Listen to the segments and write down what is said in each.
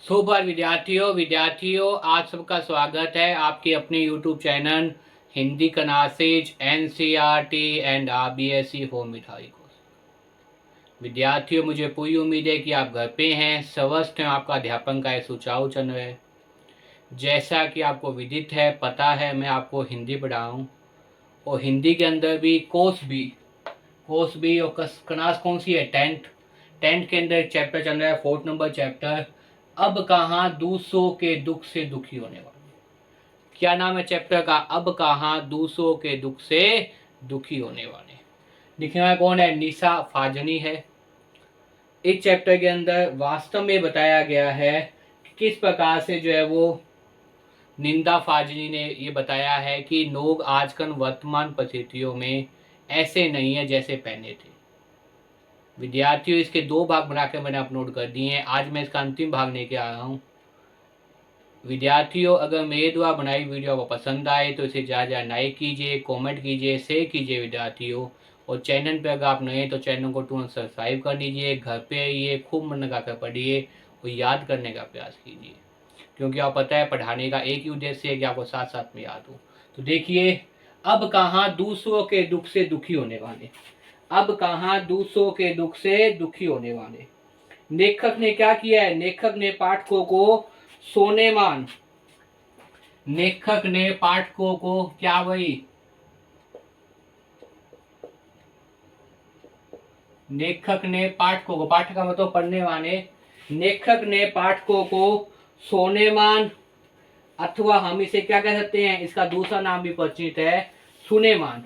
Super विद्यार्थियों आज सबका स्वागत है आपके अपने यूट्यूब चैनल हिंदी कनासेज एनसीईआरटी एंड आरबीएसई होम मिठाई को। विद्यार्थियों, मुझे पूरी उम्मीद है कि आप घर पे हैं, स्वस्थ हैं, आपका अध्यापन का सुचारू चल रहा है। जैसा कि आपको विदित है, पता है, मैं आपको हिंदी पढ़ाऊँ और हिंदी के अंदर भी कोर्स भी और क्लास कौन सी है, टेंथ के अंदर एक चैप्टर चल रहा है, 4th नंबर चैप्टर। अब कहाँ दूसरों के दुख से दुखी होने वाले। क्या नाम है चैप्टर का? अब कहाँ दूसरों के दुख से दुखी होने वाले। लिखने वाला कौन है? निशा फाजनी है। इस चैप्टर के अंदर वास्तव में बताया गया है कि किस प्रकार से जो है वो निंदा फाजनी ने ये बताया है कि लोग आजकल वर्तमान परिस्थितियों में ऐसे नहीं है जैसे पहले थे। विद्यार्थियों, इसके 2 भाग बनाकर मैंने अपलोड कर दिए हैं। आज मैं इसका अंतिम भाग लेके आ रहा हूँ। विद्यार्थियों, अगर मेरे द्वारा बनाई वीडियो आपको पसंद आए तो इसे ज़्यादा लाइक कीजिए, कमेंट कीजिए, शेयर कीजिए विद्यार्थियों। और चैनल पर अगर आप नए हैं तो चैनल को तुरंत सब्सक्राइब कर लीजिए। घर पे आइए, खूब मन लगा कर पढ़िए और याद करने का प्रयास कीजिए, क्योंकि आप पता है पढ़ाने का एक ही उद्देश्य है कि आपको साथ साथ में याद हो। तो देखिए, अब कहाँ दूसरों के दुख से दुखी होने वाले। अब कहाँ दूसरों के दुख से दुखी होने वाले। लेखक ने क्या किया है? लेखक ने पाठकों को सोनेमान लेखक ने पाठकों को क्या भाई लेखक ने पाठकों को, पाठक का मतलब पढ़ने वाले, लेखक ने पाठकों को सोनेमान, अथवा हम इसे क्या कह सकते हैं, इसका दूसरा नाम भी परिचित है, सुनेमान।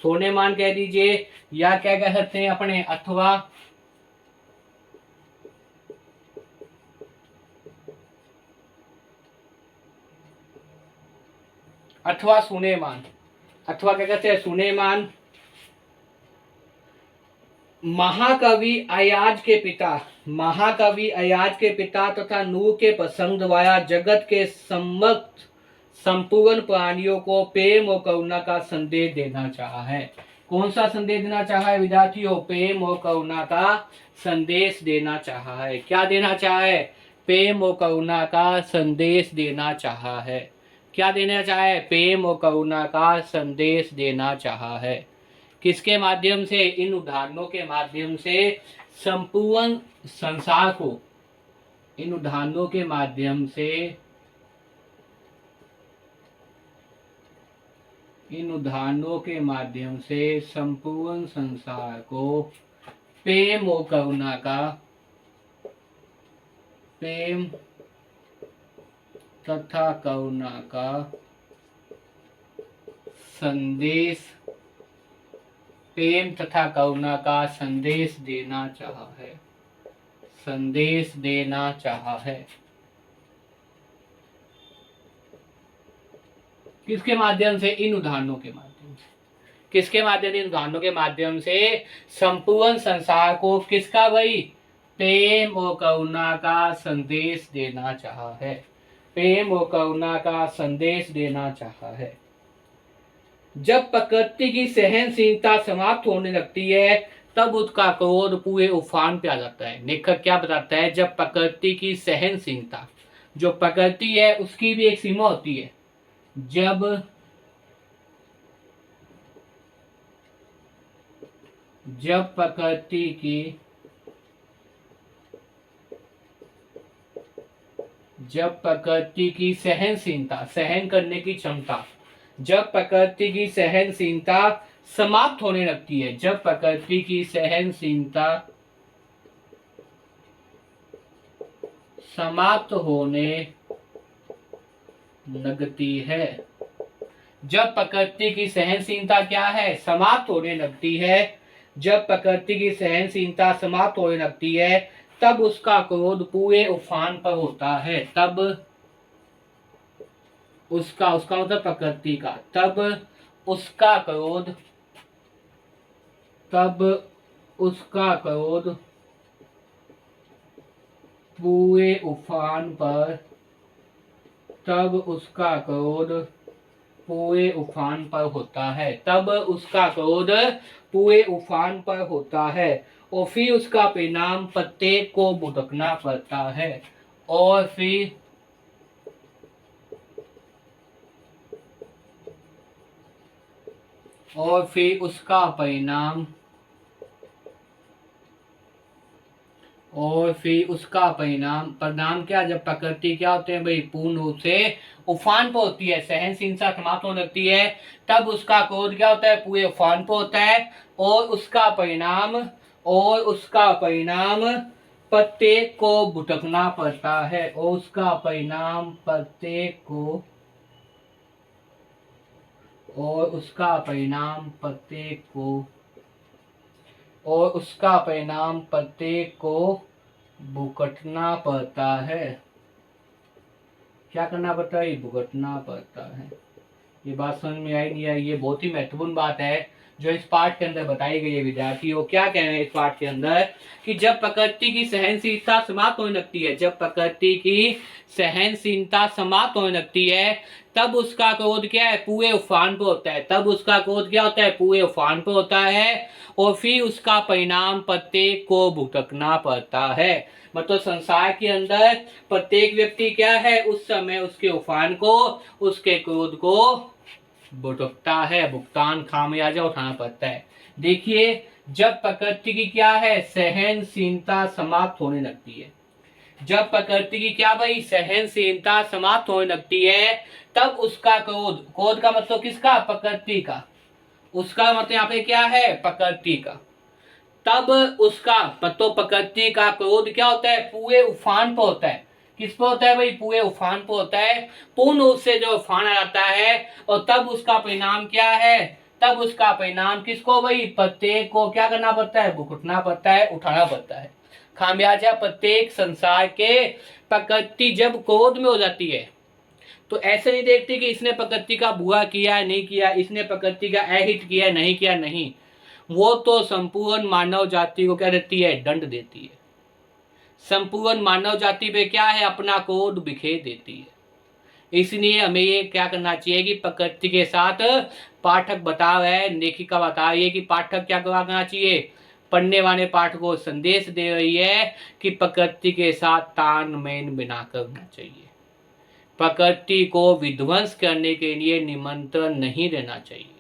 सोनेमान कह दीजिए, या क्या कह सकते हैं अपने, अथवा सुनेमान, अथवा क्या कहते हैं, सुनेमान। महाकवि अयाज के पिता तथा नूह के प्रसंग द्वारा जगत के समस्त संपूर्ण प्राणियों को प्रेम और करुणा का संदेश देना चाहा है। कौन सा संदेश देना चाहा है विद्यार्थियों? प्रेम और करुणा का संदेश देना चाहा है। क्या देना चाहा है? प्रेम और करुणा का संदेश देना चाहा है। क्या देना चाहा है? प्रेम और करुणा का संदेश देना चाहा है। किसके माध्यम से? इन उदाहरणों के माध्यम से संपूर्ण संसार को, इन उदाहरणों के माध्यम से, इन उदाहरणों के माध्यम से संपूर्ण संसार को प्रेम और करुणा का, प्रेम तथा करुणा का संदेश, प्रेम तथा करुणा का संदेश देना चाहा है, संदेश देना चाहा है। किसके माध्यम से? इन उदाहरणों के माध्यम से। किसके माध्यम से? इन उदाहरणों के माध्यम से संपूर्ण संसार को किसका भाई? प्रेम और करुणा का संदेश देना चाहा है। प्रेम और करुणा का संदेश देना चाहा है। जब प्रकृति की सहनशीलता समाप्त होने लगती है तब उसका क्रोध पूरे उफान पे आ जाता है। लेखक क्या बताता है? जब प्रकृति की सहनशीलता, जो प्रकृति है उसकी भी एक सीमा होती है। जब प्रकृति की सहनशीलता, सहन करने की क्षमता, जब प्रकृति की सहनशीलता समाप्त होने लगती है, जब प्रकृति की सहनशीलता समाप्त होने लगती है, जब प्रकृति की सहनशीलता क्या है? समाप्त होने लगती है। जब प्रकृति की सहनशीलता समाप्त होने लगती है तब उसका क्रोध पूरे उफान पर होता है। तब उसका मतलब प्रकृति का, तब उसका क्रोध पूरे उफान पर, तब उसका क्रोध पूरे उफान पर होता है। तब उसका क्रोध पूरे उफान पर होता है और फिर उसका परिणाम प्रत्येक को भुगतना पड़ता है। और फिर उसका परिणाम, और फिर उसका परिणाम, परिणाम क्या, जब प्रकृति क्या होते हैं भाई, पूर्ण रूप से उफान पर होती है, सहनशीलता समाप्त होने लगती है, तब उसका क्रोध क्या होता है, पूरे उफान पर होता है। और उसका परिणाम, प्रत्येक को भुगतना पड़ता है, और उसका परिणाम प्रत्येक को, और उसका परिणाम प्रत्येक को, और उसका परिणाम प्रत्येक को भुगतना पड़ता है। क्या करना पड़ता है, भुगतना पड़ता है। ये बात समझ में आई नहीं आई, ये बहुत ही महत्वपूर्ण बात है जो इस पाठ के अंदर बताई गई है। विद्यार्थियों क्या कह रहे हैं इस पाठ के अंदर, कि जब प्रकृति की सहनशीलता समाप्त होने लगती है, जब प्रकृति की सहनशीलता समाप्त होने लगती है, तब उसका क्रोध क्या है, पूरे उफान पर होता है, तब उसका क्रोध क्या होता है, पूरे उफान पर होता है। और फिर उसका परिणाम प्रत्येक को भुगतना पड़ता है। मतलब संसार के अंदर प्रत्येक व्यक्ति क्या है, उस समय उसके उफान को, उसके क्रोध को भुगतता है, भुगतान खामियाजा उठाना पड़ता है। देखिए, जब प्रकृति की क्या है, सहनशीलता समाप्त होने लगती है, जब प्रकृति की क्या भाई, सहनशीलता समाप्त होने लगती है, तब उसका क्रोध, क्रोध का मतलब किसका, प्रकृति का, उसका मतलब यहाँ पे क्या है, प्रकृति का, तब उसका मतलब प्रकृति का क्रोध क्या होता है, पूरे उफान पर होता है। किस पर होता है भाई, पूरे उफान पर होता है, पूर्ण रूप से जो उफान आ जाता है। और तब उसका परिणाम क्या है, तब उसका परिणाम किसको भाई, प्रत्येक को क्या करना पड़ता है, भुगतना पड़ता है, उठाना पड़ता है खामियाजा। प्रत्येक संसार के प्रकृति जब क्रोध में हो जाती है, तो ऐसे नहीं देखती कि इसने प्रकृति का बुरा किया नहीं किया, इसने प्रकृति का अहित किया नहीं किया, नहीं, वो तो संपूर्ण मानव जाति को क्या देती है, दंड देती है, संपूर्ण मानव जाति पे क्या है, अपना क्रोध बिखेर देती है। इसलिए हमें ये क्या करना चाहिए कि प्रकृति के साथ, पाठक बता रहे हैं, लेखिका बता रही है कि पाठक क्या करना चाहिए, पढ़ने वाले पाठक को संदेश दे रही है कि प्रकृति के साथ तालमेल बना करना चाहिए, प्रकृति को विध्वंस करने के लिए निमंत्रण नहीं देना चाहिए।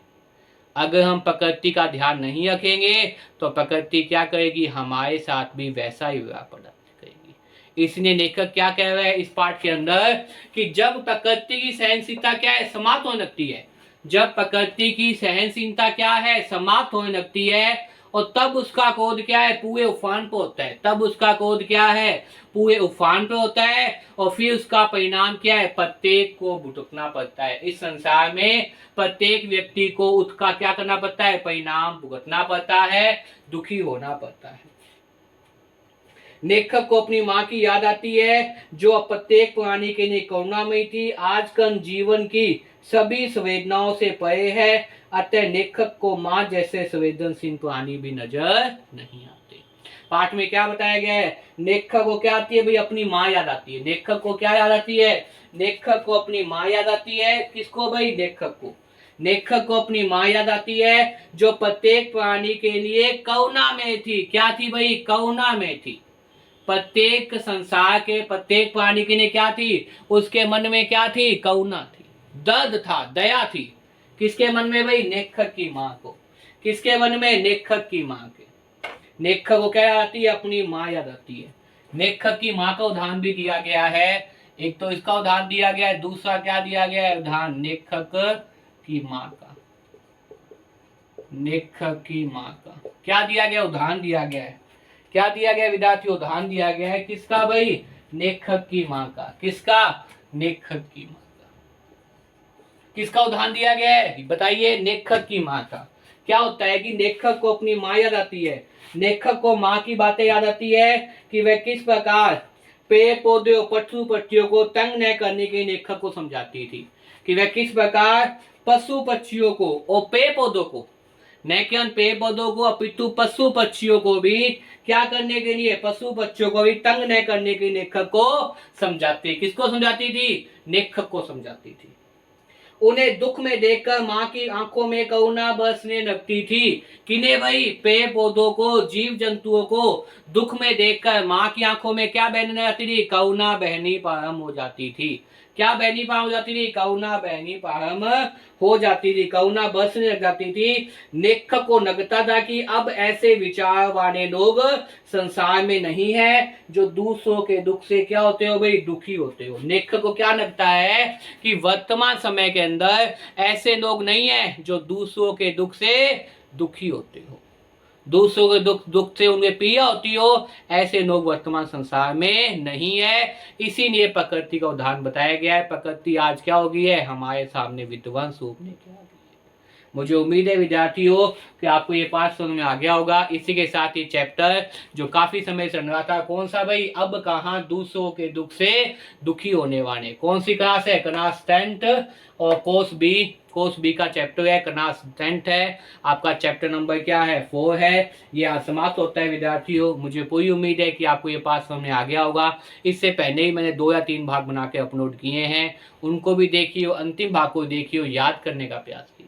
अगर हम प्रकृति का ध्यान नहीं रखेंगे तो प्रकृति क्या करेगी, हमारे साथ भी वैसा ही व्यवहार करेगी। इसलिए लेखक क्या कह रहे हैं इस पाठ के अंदर, कि जब प्रकृति की सहनशीलता क्या है, समाप्त होने लगती है, जब प्रकृति की सहनशीलता क्या है, समाप्त होने लगती है, और तब उसका क्रोध क्या है, पूरे उफान पे होता है, तब उसका क्रोध क्या है, पूरे उफान पे होता है। और फिर उसका परिणाम क्या है, प्रत्येक को भुगतना पड़ता है। इस संसार में प्रत्येक व्यक्ति को उसका क्या करना पड़ता है, परिणाम भुगतना पड़ता है, दुखी होना पड़ता है। लेखक को अपनी माँ की याद आती है, जो प्रत्येक प्राणी के लिए करुणामयी थी, आजकल जीवन की सभी संवेदनाओं से परे है, अतः लेखक को माँ जैसे संवेदनशील प्राणी भी नजर नहीं आते। पाठ में क्या बताया गया है, लेखक को क्या आती है भाई, अपनी माँ याद आती है। लेखक को क्या याद आती है, लेखक को अपनी माँ याद आती है। किसको भाई, लेखक को, लेखक को अपनी माँ याद आती है, जो प्रत्येक प्राणी के लिए करुणा में थी। क्या थी भाई, करुणा में थी। प्रत्येक संसार के प्रत्येक प्राणी के लिए क्या थी, उसके मन में क्या थी, करुणा थी, दर्द था, दया थी। किसके मन में भाई, लेखक की माँ को। किसके मन में, लेखक की माँ के। लेखक को क्या आती है, अपनी माँ याद आती है। लेखक की माँ का उदाहरण भी दिया गया है, एक तो इसका उदाहरण दिया गया है, दूसरा क्या दिया गया है, उदाहरण लेखक की माँ का। लेखक की माँ का क्या दिया गया, उदाहरण दिया गया है। क्या दिया गया विद्यार्थी, उदाहरण दिया गया है। किसका भाई, लेखक की माँ का। किसका, लेखक की माँ का। किसका उदाहरण दिया गया है, बताइए, लेखक की माँ का। क्या होता है कि लेखक को अपनी माँ याद आती है, लेखक को माँ की बातें याद आती है कि वह किस प्रकार पेड़ पौधे और पशु पक्षियों को तंग न करने के लेखक को समझाती थी, कि वह किस प्रकार पशु पक्षियों को और पेड़ पौधों को, न केवल पेड़ पौधों को अपितु पशु पक्षियों को भी क्या करने के लिए, पशु पक्षियों को भी तंग न करने के लेखक को समझाती। किसको समझाती थी, लेखक को समझाती थी। उन्हें दुख में देखकर माँ की आंखों में करुणा बरसने लगती थी। किन्हें भाई? पेड़ पौधों को, जीव जंतुओं को दुख में देखकर माँ की आंखों में क्या बहने लगती थी? करुणा बहनी प्रारंभ हो जाती थी। क्या बहनी प्रारंभ हो जाती थी? करुणा बहनी प्रारंभ हो जाती थी, करुणा बरसने लग जाती थी। लेखक को लगता था कि अब ऐसे विचार वाले लोग संसार में नहीं है जो दूसरों के दुख से क्या होते हो भाई? दुखी होते हो। लेखक को क्या लगता है कि वर्तमान समय के अंदर ऐसे लोग नहीं है जो दूसरों के दुख से दुखी होते हो, दूसरों के दुख से उनके पीड़ा होती हो, ऐसे लोग वर्तमान संसार में नहीं है। इसीलिए प्रकृति का उदाहरण बताया गया है। प्रकृति आज क्या हो गई है? हमारे सामने विध्वंस रूप में क्या? मुझे उम्मीद है विद्यार्थियों कि आपको ये पाठ समझ में आ गया होगा। इसी के साथ ये चैप्टर जो काफी समय से चल रहा था, कौन सा भाई? अब कहाँ दूसरों के दुख से दुखी होने वाले। कौन सी क्लास है? क्लास 10th और कोर्स बी का चैप्टर है, क्लास 10th है। आपका चैप्टर नंबर क्या है? 4 है। ये आज समाप्त होता है विद्यार्थियों। मुझे पूरी उम्मीद है कि आपको ये पाठ समझ में आ गया होगा। इससे पहले ही मैंने 2 या 3 भाग बना के अपलोड किए हैं, उनको भी देखिए, अंतिम भाग को देखिए, याद करने का प्रयास कीजिए,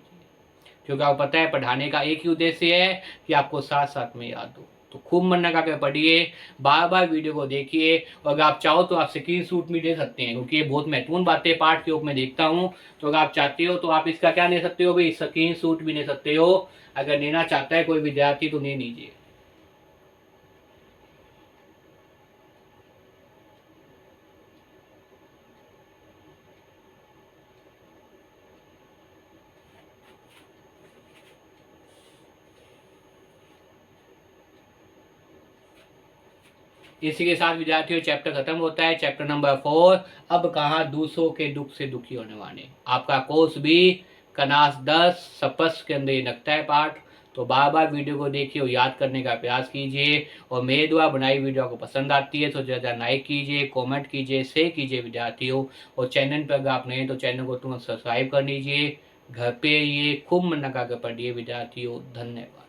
क्योंकि आपको पता है पढ़ाने का एक ही उद्देश्य है कि आपको साथ साथ में याद हो। तो खूब मन लगा कर पढ़िए, बार बार वीडियो को देखिए, और अगर आप चाहो तो आप स्क्रीन शॉट भी ले सकते हैं, क्योंकि ये बहुत महत्वपूर्ण बातें पाठ के रूप में देखता हूँ। तो अगर आप चाहते हो तो आप इसका क्या ले सकते हो भाई? स्क्रीन शॉट भी ले सकते हो। अगर लेना चाहता है कोई विद्यार्थी तो ले लीजिए। इसी के साथ विद्यार्थियों चैप्टर खत्म होता है, चैप्टर नंबर 4। अब कहाँ दूसरों के दुख से दुखी होने वाले। आपका कोर्स भी क्लास 10 स्पष्ट के अंदर ये लगता है पाठ। तो बार बार वीडियो को देखिए और याद करने का प्रयास कीजिए, और मेरे द्वारा बनाई वीडियो आपको पसंद आती है तो ज़्यादा लाइक कीजिए, कमेंट कीजिए, शेयर कीजिए विद्यार्थियों। और चैनल पर अगर आप नए हैं तो चैनल को तुरंत सब्सक्राइब कर लीजिए। घर पे ये खूब मन लगा कर पढ़िए विद्यार्थियों। धन्यवाद।